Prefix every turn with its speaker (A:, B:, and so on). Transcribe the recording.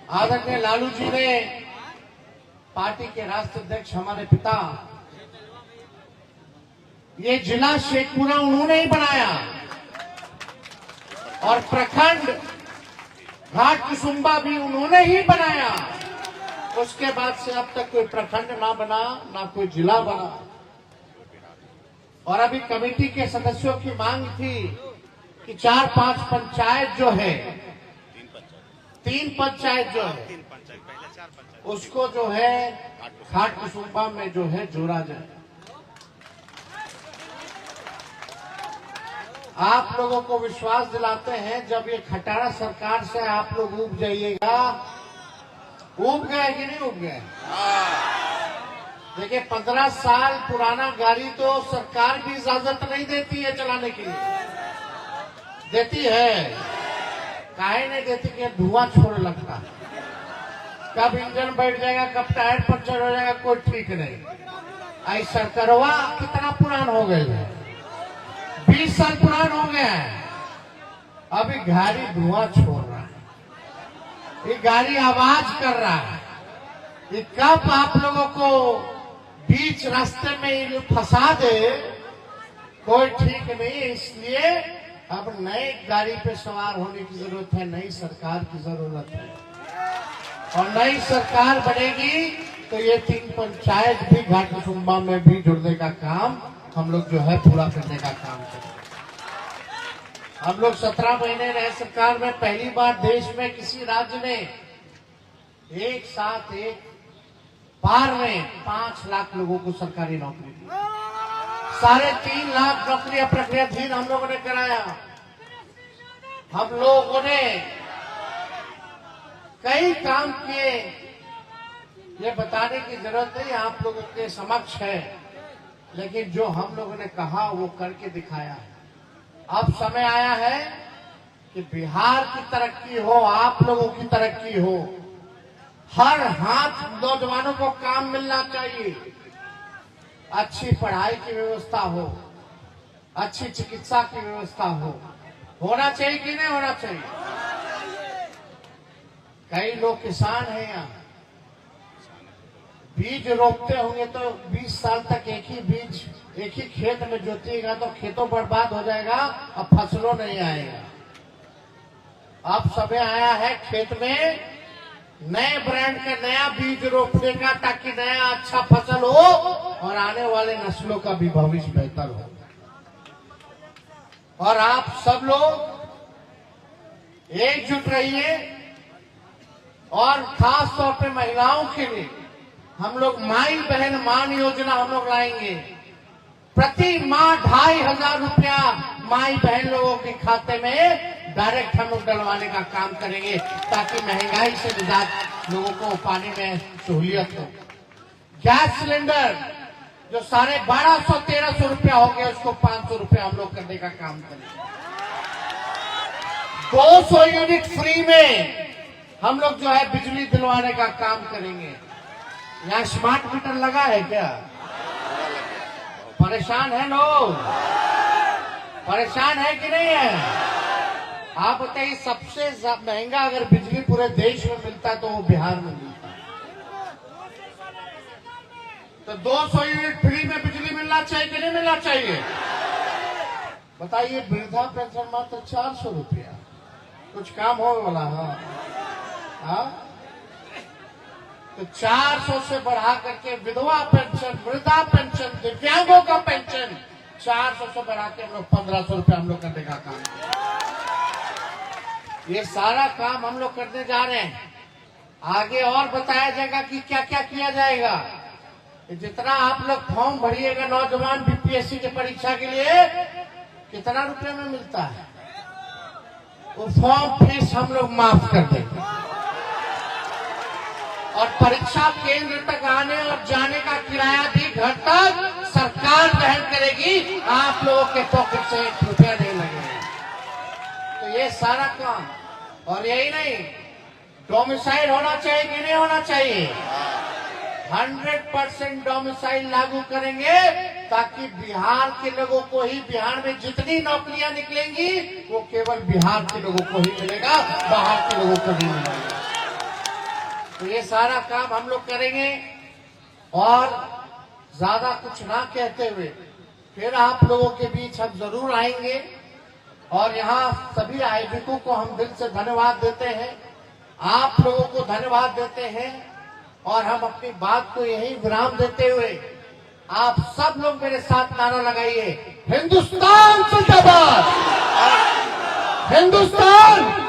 A: आदरणीय लालू जी ने, पार्टी के राष्ट्रीय अध्यक्ष हमारे पिता, ये जिला शेखपुरा उन्होंने ही बनाया और प्रखंड घाट कुसुम्बा भी उन्होंने ही बनाया। उसके बाद से अब तक कोई प्रखंड ना बना, ना कोई जिला बना। और अभी कमेटी के सदस्यों की मांग थी कि 4-5 पंचायत जो है, 3 पंचायत जो है, उसको जो है घाट कुसुम्बा में जो है जोड़ा जाए। आप लोगों को विश्वास दिलाते हैं, जब ये खटारा सरकार से आप लोग उब जाइएगा। उब गए कि नहीं उब गए? देखिए, 15 साल पुराना गाड़ी तो सरकार भी इजाजत नहीं देती है चलाने के लिए। देती है, काहे नहीं देती कि धुआं छोड़ने लगता है। कब इंजन बैठ जाएगा, कब टायर पंचर हो जाएगा, कोई ठीक नहीं। आई सरकारवा कितना पुरान हो गए है, 20 साल पुरान हो गया है, अभी गाड़ी धुआं छोड़ रहा है, ये गाड़ी आवाज कर रहा है। ये कब आप लोगों को बीच रास्ते में ये फंसा दे, कोई ठीक नहीं। इसलिए अब नई गाड़ी पे सवार होने की जरूरत है, नई सरकार की जरूरत है। और नई सरकार बनेगी तो ये 3 पंचायत भी घाट कुसुम्बा में भी जुड़ने का काम हम लोग जो है पूरा करने का काम करेंगे। हम लोग 17 महीने रहे सरकार में, पहली बार देश में किसी राज्य ने एक साथ एक बार में 5 लाख लोगों को सरकारी नौकरी दी। 3.5 लाख नौकरियां प्रक्रियाधीन हम लोगों ने कराया। हम लोगों ने कई काम किए, ये बताने की जरूरत नहीं, आप लोगों के समक्ष है। लेकिन जो हम लोगों ने कहा वो करके दिखाया है। अब समय आया है कि बिहार की तरक्की हो, आप लोगों की तरक्की हो। हर हाथ नौजवानों को काम मिलना चाहिए, अच्छी पढ़ाई की व्यवस्था हो, अच्छी चिकित्सा की व्यवस्था हो। होना चाहिए कि नहीं होना चाहिए? कई लोग किसान हैं यहाँ, बीज रोपते होंगे तो 20 साल तक एक ही बीज एक ही खेत में जोतिएगा तो खेतों बर्बाद हो जाएगा, अब फसलों नहीं आएगा। अब समय आया है खेत में नए ब्रांड का नया बीज रोपने का, ताकि नया अच्छा फसल हो और आने वाले नस्लों का भी भविष्य बेहतर हो। और आप सब लोग एकजुट रहिए। और खास तौर पे महिलाओं के लिए हम लोग माई बहन मान योजना हम लोग लाएंगे। प्रति माह 2,500 रुपया माई बहन लोगों के खाते में डायरेक्ट हम लोग डलवाने का काम करेंगे, ताकि महंगाई से निजात लोगों को पाने में सहूलियत हो। गैस सिलेंडर जो 1250-1300 रुपया हो गया, उसको 500 रुपया हम लोग करने का काम करेंगे। 200 यूनिट फ्री में हम लोग जो है बिजली दिलवाने का काम करेंगे। यहाँ स्मार्ट मीटर लगा है क्या? परेशान है लोग? परेशान है कि नहीं है? आप बताइए, सबसे महंगा अगर बिजली पूरे देश में मिलता है तो वो बिहार में मिलता है। तो 200 यूनिट फ्री में बिजली मिलना चाहिए कि नहीं मिलना चाहिए? बताइए, वृद्धा पेंशन मात्र 400 रुपया, कुछ काम हो वाला है? हाँ, तो 400 से बढ़ा करके विधवा पेंशन, वृद्धा पेंशन, दिव्यांगों का पेंशन 400 से बढ़ा के हम लोग 1500 रुपया हम लोग करने का काम। ये सारा काम हम लोग करने जा रहे हैं। आगे और बताया जाएगा कि क्या क्या किया जाएगा। जितना आप लोग फॉर्म भरिएगा नौजवान बीपीएससी की परीक्षा के लिए, कितना रुपये में मिलता है, वो फॉर्म फीस हम लोग माफ कर देंगे। और परीक्षा केंद्र तक आने और जाने का किराया भी घर तक सरकार वहन करेगी, आप लोगों के पॉकेट से 1 रुपया नहीं लगेगा। तो ये सारा काम, और यही नहीं, डोमिसाइल होना चाहिए कि नहीं होना चाहिए? 100% डोमिसाइल लागू करेंगे, ताकि बिहार के लोगों को ही, बिहार में जितनी नौकरियां निकलेंगी वो केवल बिहार के लोगों को ही मिलेगा, बाहर के लोगों को नहीं मिलेगा। तो ये सारा काम हम लोग करेंगे और ज्यादा कुछ ना कहते हुए फिर आप लोगों के बीच हम जरूर आएंगे और यहाँ सभी आयोजकों को हम दिल से धन्यवाद देते हैं, आप लोगों को धन्यवाद देते हैं और हम अपनी बात को यही विराम देते हुए आप सब लोग मेरे साथ नारा लगाइए, हिंदुस्तान जिंदाबाद, हिंदुस्तान